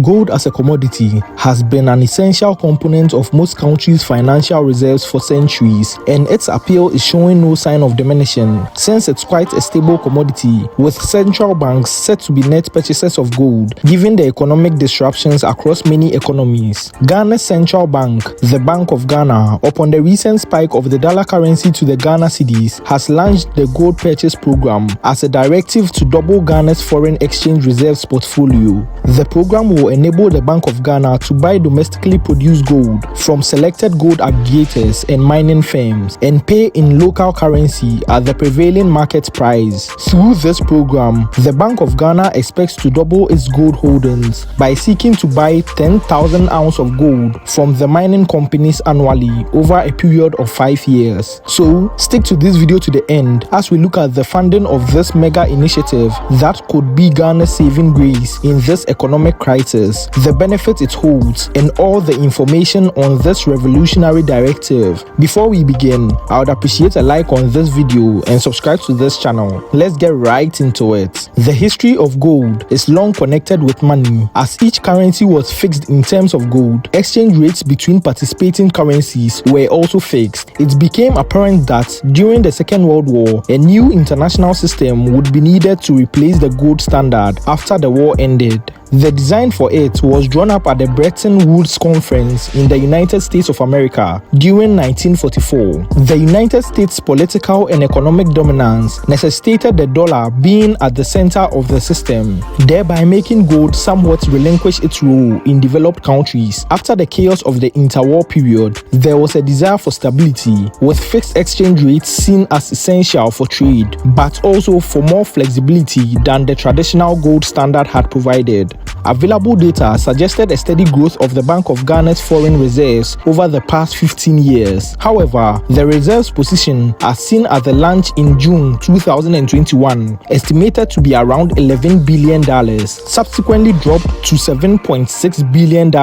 Gold as a commodity has been an essential component of most countries' financial reserves for centuries, and its appeal is showing no sign of diminishing since it's quite a stable commodity, with central banks set to be net purchasers of gold given the economic disruptions across many economies. Ghana's central bank, the Bank of Ghana, upon the recent spike of the dollar currency to the Ghana cedis, has launched the gold purchase program as a directive to double Ghana's foreign exchange reserves portfolio. The program will enable the Bank of Ghana to buy domestically produced gold from selected gold aggregators and mining firms and pay in local currency at the prevailing market price. Through this program, the Bank of Ghana expects to double its gold holdings by seeking to buy 10,000 ounces of gold from the mining companies annually over a period of 5 years. So, stick to this video to the end as we look at the funding of this mega initiative that could be Ghana's saving grace in this economic crisis, the benefits it holds, and all the information on this revolutionary directive. Before we begin, I would appreciate a like on this video and subscribe to this channel. Let's get right into it. The history of gold is long connected with money, as each currency was fixed in terms of gold. Exchange rates between participating currencies were also fixed. It became apparent that during the Second World War, a new international system would be needed to replace the gold standard after the war ended. The design for it was drawn up at the Bretton Woods Conference in the United States of America during 1944. The United States' political and economic dominance necessitated the dollar being at the center of the system, thereby making gold somewhat relinquish its role in developed countries. After the chaos of the interwar period, there was a desire for stability, with fixed exchange rates seen as essential for trade, but also for more flexibility than the traditional gold standard had provided. Available data suggested a steady growth of the Bank of Ghana's foreign reserves over the past 15 years. However, the reserves position, as seen at the launch in June 2021, estimated to be around $11 billion, subsequently dropped to $7.6 billion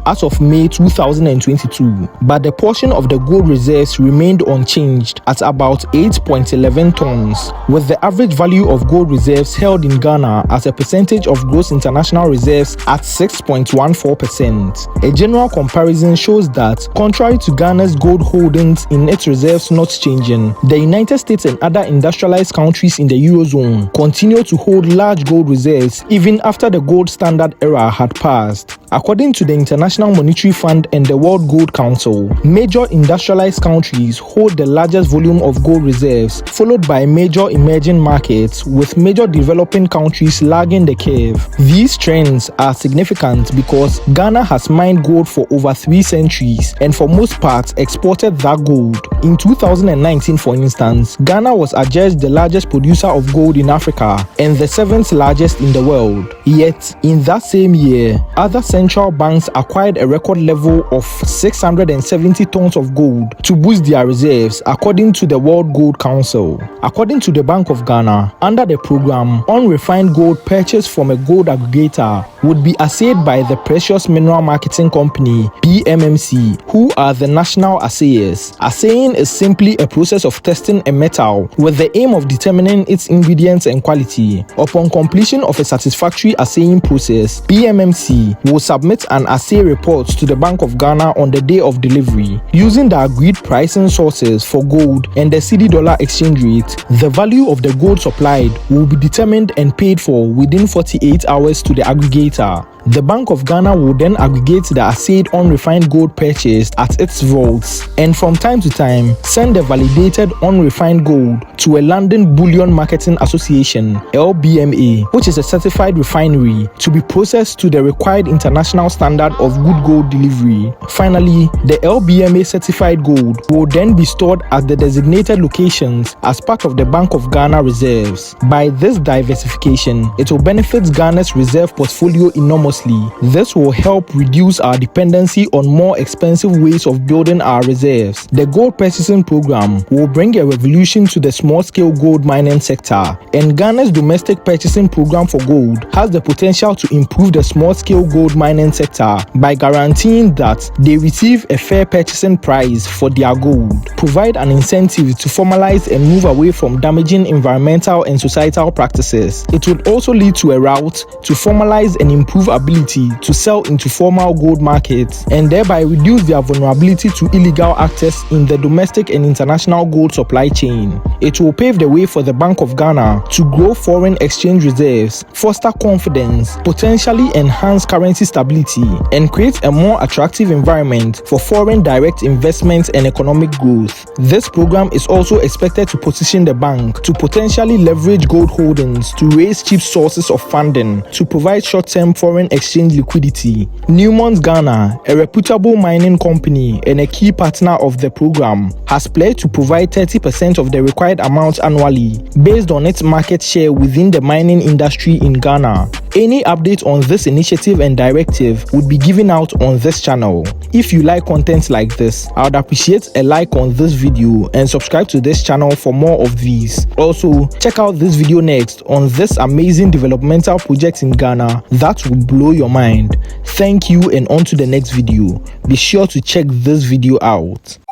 as of May 2022. But the portion of the gold reserves remained unchanged at about 8.11 tons, with the average value of gold reserves held in Ghana as a percentage of gross international reserves at 6.14%. A general comparison shows that, contrary to Ghana's gold holdings in its reserves not changing, the United States and other industrialized countries in the Eurozone continue to hold large gold reserves even after the gold standard era had passed. According to the International Monetary Fund and the World Gold Council, major industrialized countries hold the largest volume of gold reserves, followed by major emerging markets, with major developing countries lagging the curve. These trends are significant because Ghana has mined gold for over 3 centuries and for most parts exported that gold. In 2019, for instance, Ghana was adjudged the largest producer of gold in Africa and the 7th largest in the world. Yet, in that same year, other central banks acquired a record level of 670 tons of gold to boost their reserves, according to the World Gold Council. According to the Bank of Ghana, under the program, unrefined gold purchased from a gold aggregator would be assayed by the Precious Mineral Marketing Company (PMMC), who are the national assayers. Assaying is simply a process of testing a metal with the aim of determining its ingredients and quality. Upon completion of a satisfactory assaying process, PMMC will submit an assay report to the Bank of Ghana on the day of delivery. Using the agreed pricing sources for gold and the cedi-dollar exchange rate, the value of the gold supplied will be determined and paid for within 48 hours to the aggregator. The Bank of Ghana will then aggregate the assayed unrefined gold purchased at its vaults and from time to time send the validated unrefined gold to a London Bullion Marketing Association (LBMA), which is a certified refinery, to be processed to the required international standard of good gold delivery. Finally, the LBMA certified gold will then be stored at the designated locations as part of the Bank of Ghana reserves. By this diversification, it will benefit Ghana's reserve portfolio enormously. This will help reduce our dependency on more expensive ways of building our reserves. The gold purchasing program will bring a revolution to the small-scale gold mining sector, and Ghana's domestic purchasing program for gold has the potential to improve the small-scale gold mining sector by guaranteeing that they receive a fair purchasing price for their gold, provide an incentive to formalize and move away from damaging environmental and societal practices. It would also lead to a route to formalize and improve ability to sell into formal gold markets and thereby reduce their vulnerability to illegal actors in the domestic and international gold supply chain. It will pave the way for the Bank of Ghana to grow foreign exchange reserves, foster confidence, potentially enhance currency stability, and create a more attractive environment for foreign direct investments and economic growth. This program is also expected to position the bank to potentially leverage gold holdings to raise cheap sources of funding to provide short-term foreign exchange liquidity. Newmont Ghana, a reputable mining company and a key partner of the program, has pledged to provide 30% of the required amount annually based on its market share within the mining industry in Ghana. Any update on this initiative and directive would be given out on this channel. If you like content like this, I would appreciate a like on this video and subscribe to this channel for more of these. Also, check out this video next on this amazing developmental project in Ghana that will blow your mind. Thank you, and on to the next video. Be sure to check this video out.